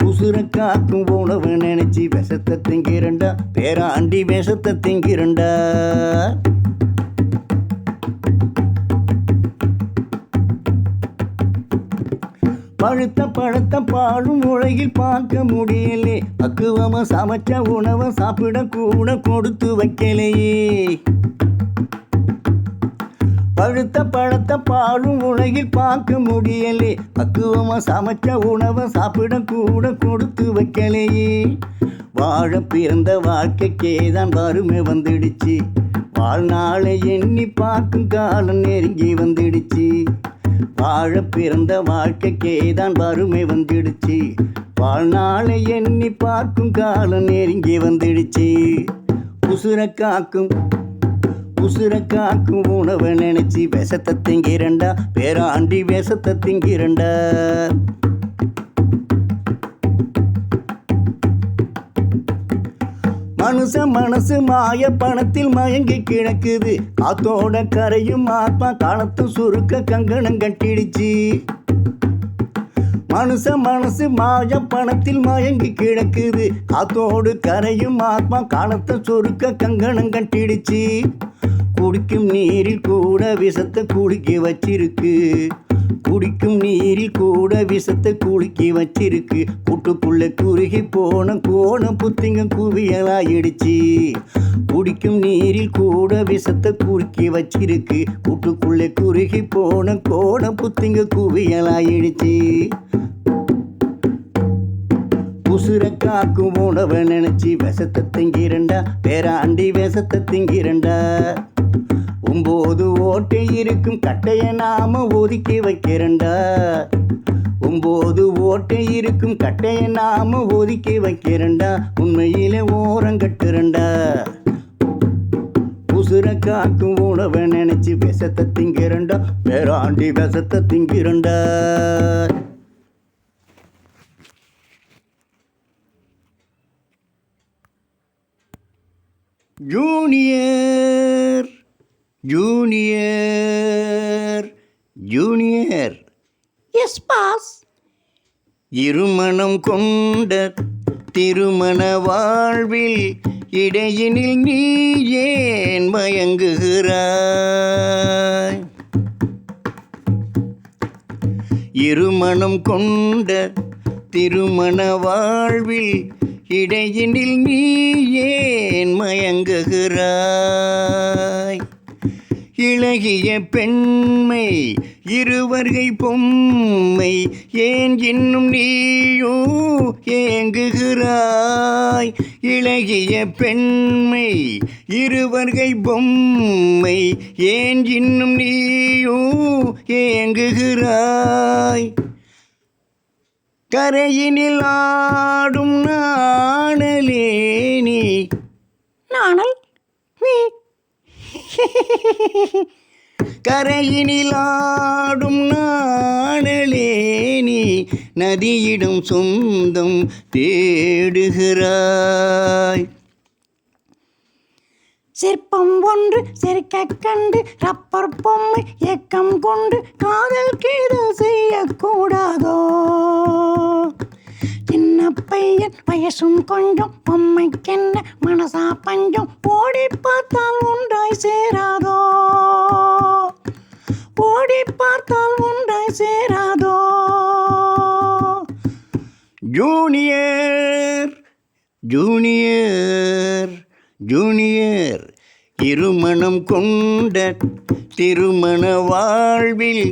உசுரை காக்கும் உணவை நினைச்சு விஷத்தை திங்கிறண்டா, பேராண்டி விஷத்தை திங்கிறண்டா. பழுத்த பழத்த பாழும் உலகில் பார்க்க முடியலே, பக்குவமா சமைச்ச உணவை சாப்பிட கூட கொடுத்து வைக்கலையே. பழுத்த பழத்த பாழும் உலகில் பார்க்க முடியலே, பக்குவமா சமைச்ச உணவை சாப்பிட கூட கொடுத்து வைக்கலையே. வாழ பிறந்த வாழ்க்கைக்கேதான் வறுமை வந்துடுச்சு, வாழ்நாளை எண்ணி பார்க்கும் காலம் நெருங்கி வந்துடுச்சு. வாழ பிறந்த வாழ்க்கைக்கேதான் வறுமை வந்துடுச்சு, வாழ்நாளை எண்ணி பார்க்கும் காலம் நெருங்கி வந்துடுச்சு. உசுரை காக்கும் உணவை நினைச்சு விஷத்தை திங்கிறண்டா, பேராண்டி விஷத்தை திங்கிறண்டா. மனசு மாய பணத்தில் மயங்கி கிடக்குது, காத்தோட கரையும் ஆத்மா காலத்து சுருக்க கங்கணம் கட்டிடுச்சு. மனசு மாய பணத்தில் மயங்கி கிடக்குது, காத்தோடு கரையும் ஆத்மா காலத்து சுருக்க கங்கணம் கட்டிடுச்சு. குடிக்கும் நீரில் கூட விஷத்தை குடிக்க வச்சிருக்கு, குடிக்கும் நீரில் கூட விஷத்தை குலுக்கி வச்சிருக்கு. கூட்டுக்குள்ள குறுகி போன கோணம் புத்திங்க குவியலாயிடுச்சு. குடிக்கும் நீரில் கூட விஷத்தை குலுக்கி வச்சிருக்கு, கூட்டுக்குள்ள குறுகி போன கோணம் புத்திங்க குவியலாயிடுச்சு. உசுரை காக்கும் உணவை நினைச்சு விஷத்தை திங்கிறண்டா, பேராண்டி விஷத்தை திங்கிறண்டா. 9 ஓட்டை இருக்கும் கட்டைய நாம ஒதுக்கி வைக்கிறண்டா. 9 ஓட்டை இருக்கும் கட்டைய நாம ஒதுக்கி வைக்கிறண்டா, உண்மையிலே ஓரங்கட்டுறண்டா. உசுரை காக்கும் உணவை நினைச்சு விஷத்தை திங்கிறண்டா, பேராண்டி விஷத்தை திங்கிறண்டா. Junior junior junior. Yes boss. இருமணம் கொண்ட திருமண வாழ்வில் இடையினில் நீ ஏன் மயங்குகிறாய்? இருமணம் கொண்ட திருமண வாழ்வில் இடையினில் நீ ஏன் மயங்குகிறாய்? இளகிய பெண்மை இருவர்கை பொம்மை ஏன் இன்னும் நீயோ ஏங்குகிறாய்? இளகிய பெண்மை இருவர்கை பொம்மை ஏன் இன்னும் நீயோ ஏங்குகிறாய்? கரையினில் ஆடும் நாணலே நீ. நாணல் நீ. கரையினில் ஆடும் நாணலே நீ, நதியிடம் சொந்தம் தேடுகிறாய். சிற்பம் ஒன்று சிரிக்க கண்டு ரப்பர் பொம்மை ஏக்கம் கொண்டு காதல் கீது செய்யக்கூடாதோ? சின்ன பையன் வயசும் கொஞ்சம், பொம்மைக்கென்ன மனசா பஞ்சம், ஓடி பார்த்தால் ஒன்றாய் சேராதோ? ஓடி பார்த்தால் ஒன்றாய் சேராதோ? Junior junior junior. இருமணம் கொண்ட திருமண வாழ்வில்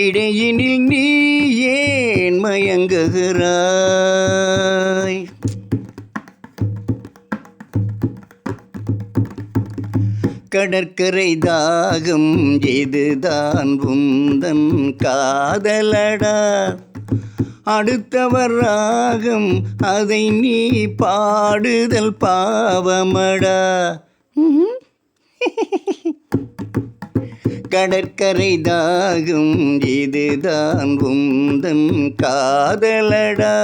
இடையினில் நீ ஏன் மயங்குகிறாய்? கடற்கரை தாகம் இதுதான் உந்தன் காதலடா. அடுத்தவர் ராகம் அதை நீ பாடுதல் பாவமடா. கடற்கரை தாகம் இதுதான் உந்தன் காதலடா.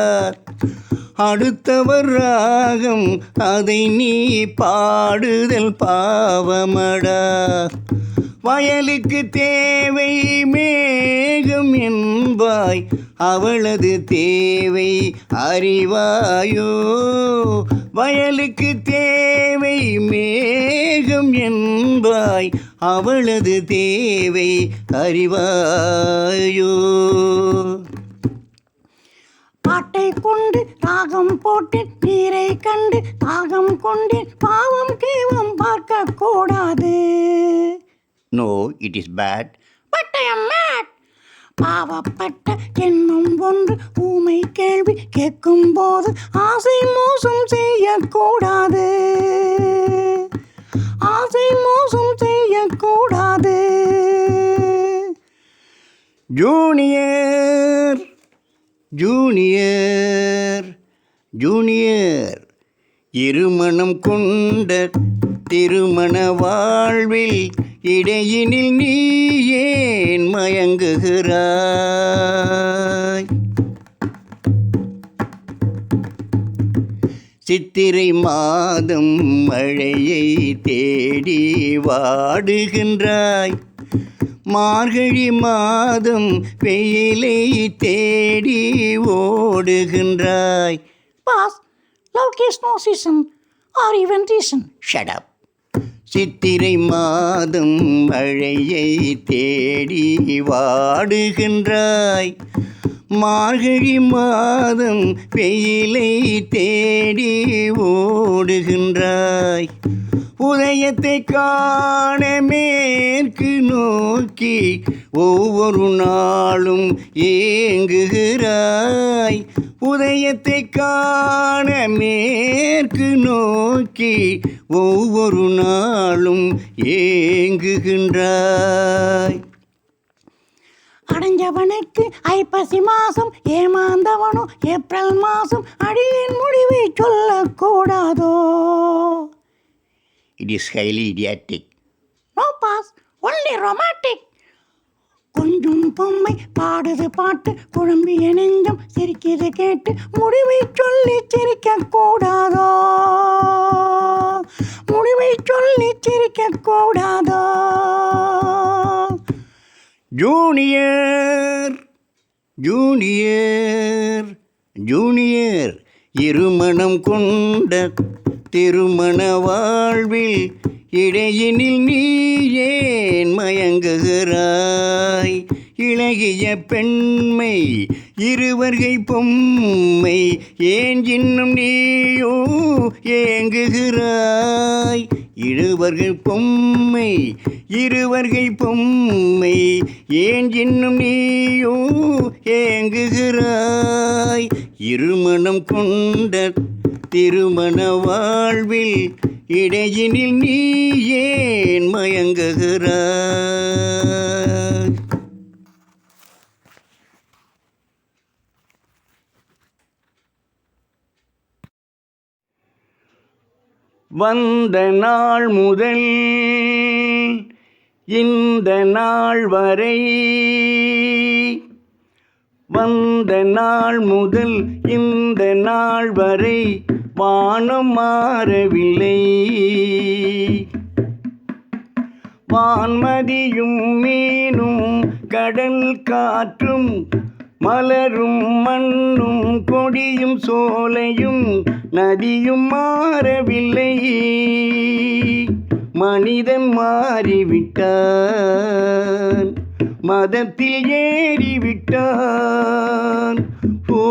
அடுத்தவர் ராகம் அதை நீ பாடுதல் பாவமடா. வயலுக்கு தேவை மேகம் என்பாய், அவளது தேவை அறிவாயோ. வயலுக்கு தேவை மேகம் என்பாய், அவளது தேவை அறிவாயோ. பாட்டை கொண்டு ராகம் போட்டு நீரை கண்டு தாகம் கொண்டு பாவம் கீவம் பார்க்க கூடாது. No, it is bad. But I am mad. பாவப்பட்ட எண்ணம் ஒன்று ஊமை கேள்வி கேட்கும் போது ஆசை மோசம் செய்யக்கூடாது. ஆசை மோசம் செய்யக்கூடாது. ஜூனியர் ஜூனியர் ஜூனியர், இருமணம் கொண்ட திருமண வாழ்வில் இடையினில் நீ ஏன் மயங்குகிறாய்? சித்திரை மாதம் மழையை தேடி வாடுகின்றாய், மார்கழி மாதம் வெயிலை தேடி ஓடுகின்றாய். Boss, love is no season or even reason. Shut up. சித்திரை மாதம் மழையை தேடி வாடுகின்றாய், மார்கழி மாதம் வெயிலை தேடி ஓடுகின்றாய். உதயத்தை காண மேற்கு நோக்கி ஒவ்வொரு நாளும் ஏங்குகிறாய். உதயத்தை காண மேற்கு நோக்கி ஒவ்வொரு நாளும் ஏங்குகின்றாய். அடைஞ்சவனுக்கு ஐப்பசி மாசம், ஏமாந்தவனோ ஏப்ரல் மாசம். அடியின் முடிவை சொல்லக்கூடாதோ? It is highly idiotic. No pass, only romantic. கொஞ்சம் பொம்மை பாடுது பாட்டு, குழம்பிய நெஞ்சம் சிரிக்கிறது கேட்டு முடிவை சொல்லி சிரிக்க கூடாதோ? முடிவை சொல்லி சிரிக்க கூடாதோ? ஜூனியர் ஜூனியர் ஜூனியர், இருமணம் கொண்ட திருமண வாழ்வில் இடையினில் நீ ஏன் மயங்குகிறாய்? இளகிய பெண்மை இருவர்கை பொம்மை, ஏன் இன்னும் நீயோ ஏங்குகிறாய்? இருவர்கை பொம்மை இருவர்கை பொம்மை, ஏன் இன்னும் நீயோ ஏங்குகிறாய்? இருமணம் கொண்ட திருமண வாழ்வில் இடையினில் நீ ஏன் மயங்குகிறாய்? வந்த நாள் முதல் இந்த நாள் வரை, வந்த நாள் முதல் இந்த நாள் வரை வானம் மாறவில்லை. வான்மதியும் மீனும் கடல் காற்றும் மலரும் மண்ணும் கொடியும் சோலையும் நதியும் மாறவில்லை. மனிதன் மாறிவிட்டான், மதத்தில் ஏறிவிட்டான். ஓ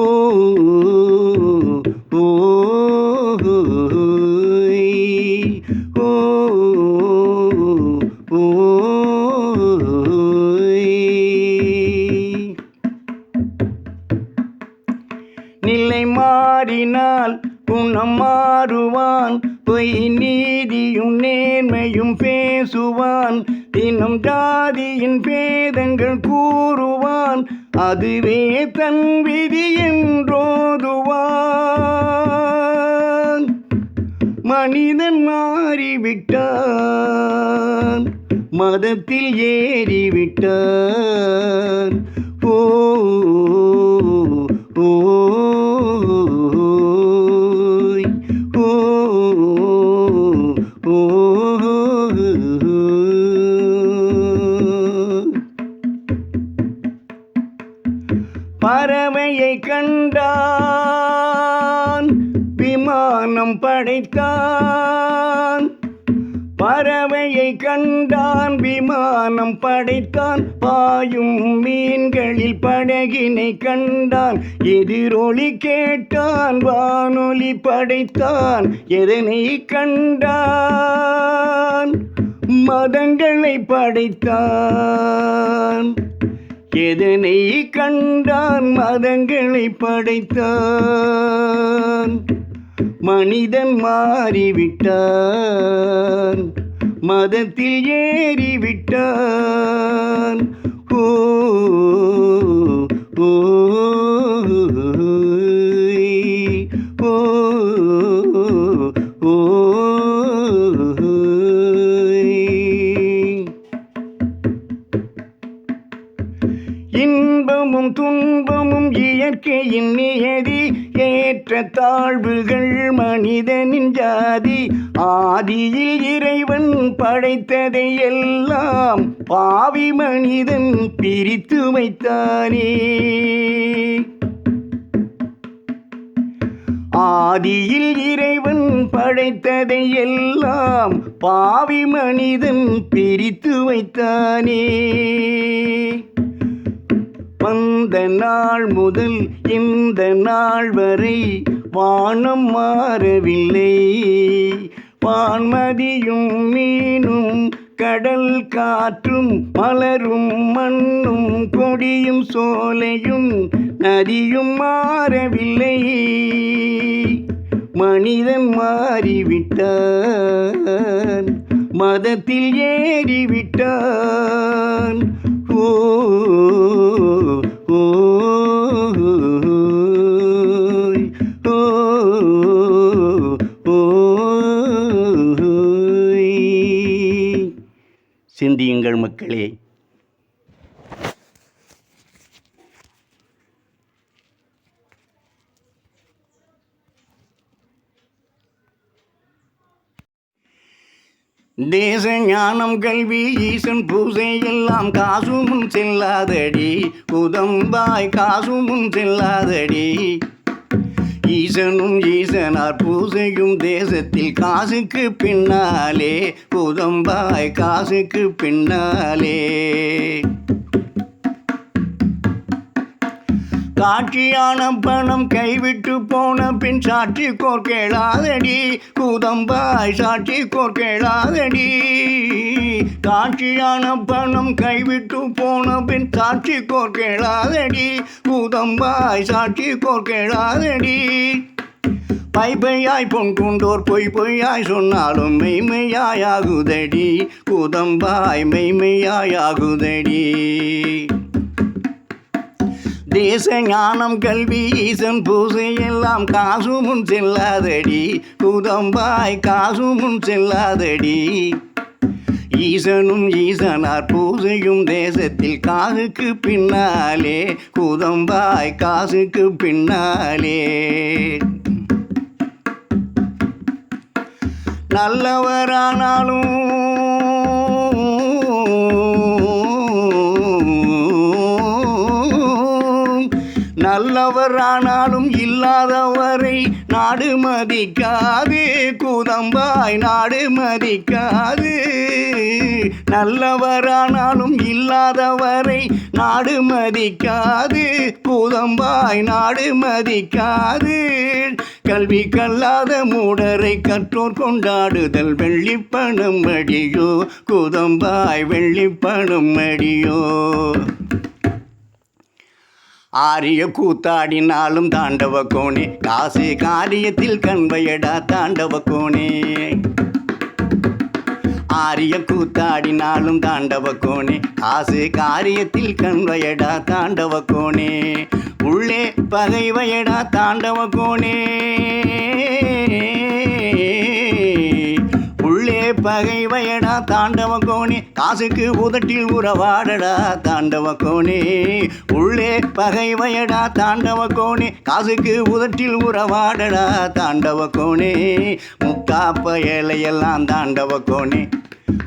ஓ ஓ ஓ நிலை மாறினால் குணம் மாறுவான், பொய் நீதியும் நேர்மையும் பேசுவான். தினம் ஜாதியின் பேதங்கள் கூறுவான், அதுவே தன் விதி என்றோதுவான். மனிதன் மாறிவிட்டான், மதத்தில் ஏறிவிட்டான். ஓ ஓ ஓ ஓ பறவையை கண்டான், விமானம் படைத்தான். பறவையை கண்டான், விமானம் படைத்தான். பாயும் மீன்களில் படகினை கண்டான், எதிரொலி கேட்டான், வானொலி படைத்தான். எதனை கண்டான்? மதங்களை படைத்தான். எதனை கண்டான்? மதங்களை படைத்தான். மனிதன் மாறிவிட்டான், மதத்தில் ஏறிவிட்டான். ஓ ஓ ஓ ஓ இன்பமும் துன்பமும் இயற்கையின் நியதி, ஏற்ற தாழ்வுகள் மனிதனின் ஜாதி. ஆதியில் இறைவன் படைத்ததை எல்லாம் பாவி மனிதன் பிரித்து வைத்தானே. ஆதியில் இறைவன் படைத்ததை எல்லாம் பாவி மனிதன் பிரித்து வைத்தானே. வந்த நாள் முதல் இந்த நாள் வரை வானம் மாறவில்லை. வான்மதியும் மீனும் கடல் காற்றும் மலரும் மண்ணும் கொடியும் சோலையும் நதியும் மாறவில்லை. மனிதன் மாறிவிட்டான், மதத்தில் ஏறிவிட்டான். ஓ ஓ ஓ ஓ சிந்தியுங்கள் மக்களே. தேச ஞானம் கல்வி ஈசன் பூசை எல்லாம் காசுமுன் செல்லாதடி. குதம்பாய் காசுமுன் செல்லாதடி. ஈசனும் ஈசனார் பூசையும் தேசத்தில் காசுக்கு பின்னாலே. குதம்பாய் காசுக்கு பின்னாலே. காட்சியான பணம் கைவிட்டு போன பின் சாட்சி கோர்கேளாதடி. குதம்பாய் சாட்சி கோர்கேளாதடி. காட்சியான பணம் கைவிட்டு போன பின் சாட்சி கோர்கேளாதடி. குதம்பாய் சாட்சி கோர்கேளாதடி. பையாய் பொன் கொண்டோர் பொய் பொய்யாய் சொன்னாலும் மெய்மையாயாகுதடி. குதம்பாய் மெய்மையாயாகுதடி. தேச ஞானம் கல்வி ஈசன் பூசை எல்லாம் காசுமுன் செல்லாதடி. குதம்பாய் காசுமுன் செல்லாதடி. ஈசனும் ஈசனார் பூசையும் தேசத்தில் காசுக்கு பின்னாலே. குதம்பாய் காசுக்கு பின்னாலே. நல்லவரானாலும் நல்லவரானாலும் இல்லாதவரை நாடு மதிக்காது. குதம்பாய் நாடு மதிக்காது. நல்லவரானாலும் இல்லாதவரை நாடு மதிக்காது. குதம்பாய் நாடு மதிக்காது. கல்வி கல்லாத மூடரை கற்றோர் கொண்டாடுதல் வெள்ளிப்பணம் அடியோ. குதம்பாய் வெள்ளிப்பணம் அடியோ. ஆரிய கூத்தாடினாலும் தாண்டவ கோணே. காசு காரியத்தில் கண்வையடா தாண்டவ கோணே. ஆரிய கூத்தாடினாலும் தாண்டவ கோணே காசு காரியத்தில் கண்வையடா தாண்டவ கோணே உள்ளே பகைவையடா தாண்டவ கோணே உள்ளே பகைவையடா தாண்டவ கோணே காசுக்கு உதட்டில் உறவாடடா தாண்டவ கோணே உள்ளே பகைவையடா தாண்டவ கோணே காசுக்கு உதட்டில் உறவாடடா தாண்டவ கோணே முட்டா பயலையெல்லாம் தாண்டவ கோணே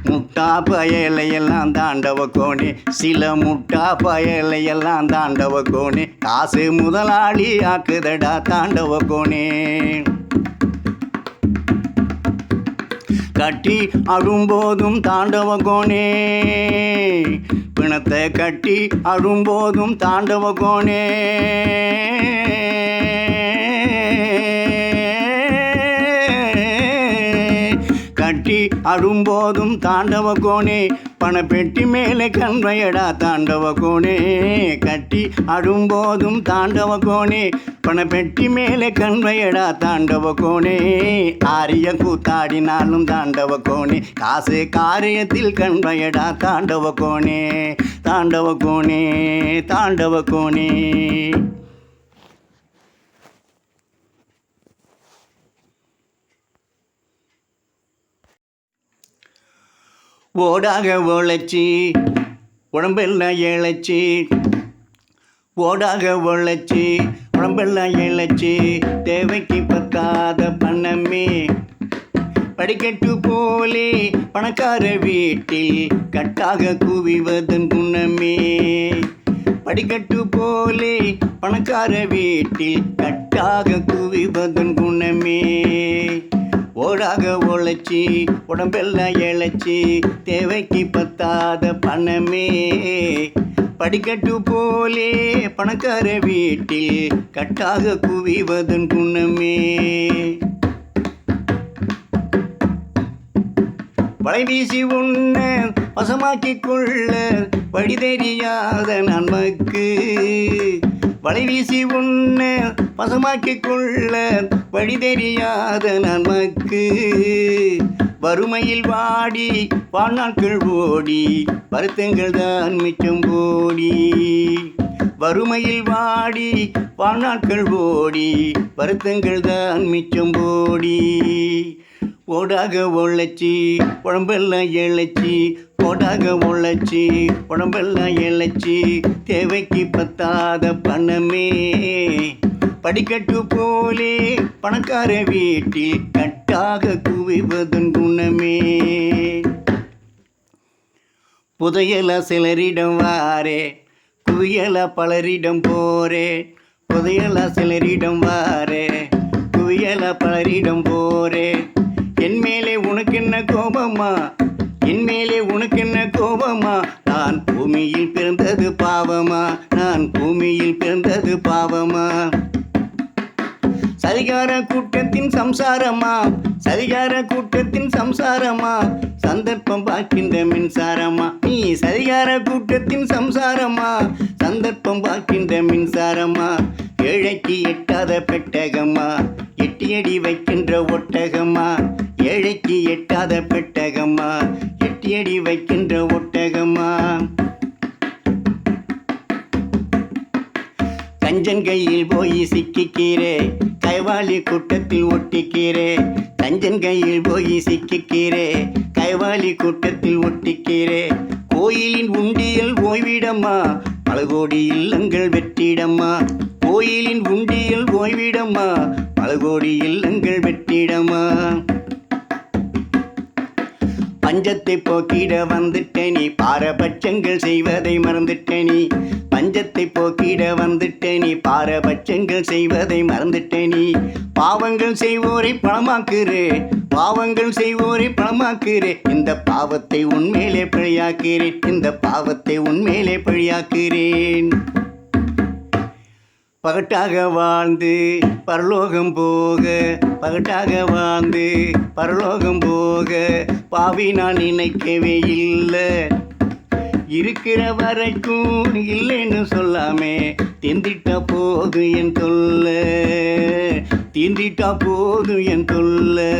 முட்டா பயலையெல்லாம் தாண்டவ கோணே சில முட்டா பயலையெல்லாம் தாண்டவ கோணே காசு முதலாளி ஆக்குதடா தாண்டவ கோணே கட்டி அழும்போதும் தாண்டவ கோணே பிணத்தை கட்டி அழும்போதும் தாண்டவ கோணே கட்டி அழும்போதும் தாண்டவ கோணே பணப்பெட்டி மேலே கண்வையடா தாண்டவ கோணே கட்டி அழும்போதும் தாண்டவ கோணே பணப்பெட்டி மேலே கண்வையடா தாண்டவ கோணே ஆரிய கூத்தாடினாலும் தாண்டவ கோணே காசு காரியத்தில் கண்வையடா தாண்டவ கோணே தாண்டவ கோணே தாண்டவ கோணே ஓடாக உழைச்சி உடம்பெல்லாம் இழைச்சி ஓடாக உழைச்சி உடம்பெல்லாம் இழைச்சி தேவைக்கு பத்தாத பணமே படிக்கட்டு போலே பணக்கார வீட்டில் கட்டாக குவிவதன் குணமே படிக்கட்டு போலே பணக்கார வீட்டில் கட்டாக குவிவதன் குணமே ஓடாக உழைச்சி உடம்பெல்லாம் இழைச்சி தேவைக்கு பத்தாத பணமே படிக்கட்டு போலே பணக்கார வீட்டில் கட்டாக குவிவதன் குணமே வலை வீசி உன்ன வசமாக்கிக் கொள்ள வழி தெரியாத நன்மக்கு வலை வீசி உன்ன வசமாக்கிக் கொள்ள வழி தெரியாத நன்மக்கு வறுமையில் வாடி வாழ்நாட்கள் ஓடி வருத்தங்கள் தான் மிச்சம் ஓடி வறுமையில் வாடி வாழ்நாட்கள் ஓடி வருத்தங்கள் தான் மிச்சம் ஓடி ஓடாக உழைச்சி உடம்பெல்லாம் இழைச்சி ஓடாக உழைச்சி உடம்பெல்லாம் இழைச்சி தேவைக்கு பத்தாத பணமே படிக்கட்டு போலே பணக்கார வீட்டில் கட்டாக குவிவதன் குணமே புதையல சிலரிடம் வாரே குவியல பலரிடம் போரே புதையல சிலரிடம் வாரே குவியல பலரிடம் போரே என் மேலே உனக்கு என்ன கோபமா என் மேலே உனக்கு என்ன கோபமா நான் பூமியில் பிறந்தது பாவமா நான் பூமியில் பிறந்தது பாவமா சரிகார கூட்டத்தின் சம்சாரமா சரிகார கூட்டத்தின் சம்சாரமா சந்தர்ப்பம் பார்க்கின்ற மின்சாரமா நீ சரிகார கூட்டத்தின் சம்சாரமா சந்தர்ப்பம் பார்க்கின்ற மின்சாரமா ஏழைக்கு எட்டாத பெட்டகமா எட்டியடி வைக்கின்ற ஒட்டகமா ஏழைக்கு எட்டாத பெட்டகமா எட்டியடி வைக்கின்ற ஒட்டகமா கஞ்சன் கையில் போய் சிக்கிக்கிறே கைவாலி கூட்டத்தில் ஒட்டிக்கிறே கஞ்சன் கையில் போய் சிக்கிக்கிறே கைவாலி கூட்டத்தில் ஒட்டிக்கிறே கோயிலின் உண்டியல் ஓய்விடமா பல கோடி இல்லங்கள் வெற்றிடமா கோயிலின் உண்டியல் ஓய்விடமா பல கோடி இல்லங்கள் வெற்றிடமா பஞ்சத்தை போக்கிட வந்துட்ட நீ பாரபட்சங்கள் செய்வதை மறந்துட்ட நீ பஞ்சத்தை போக்கிட வந்துட்ட நீ பாரபட்சங்கள் செய்வதை மறந்துட்ட நீ பாவங்கள் செய்வோரை பணமாக்குறே பாவங்கள் செய்வோரை பணமாக்குறே இந்த பாவத்தை உன்மேலே பழியாக்கிறேன் இந்த பாவத்தை உன்மேலே பழியாக்கிறேன் பகட்டாக வாழ்ந்து பரலோகம் போக பகட்டாக வாழ்ந்து பரலோகம் போக பாவி நான் நினைக்கவே இல்லை இருக்கிற வரைக்கும் இல்லைன்னு சொல்லாமே திந்திட்டா போது என் தொல்லை திந்திட்டா போது என் தொல்லை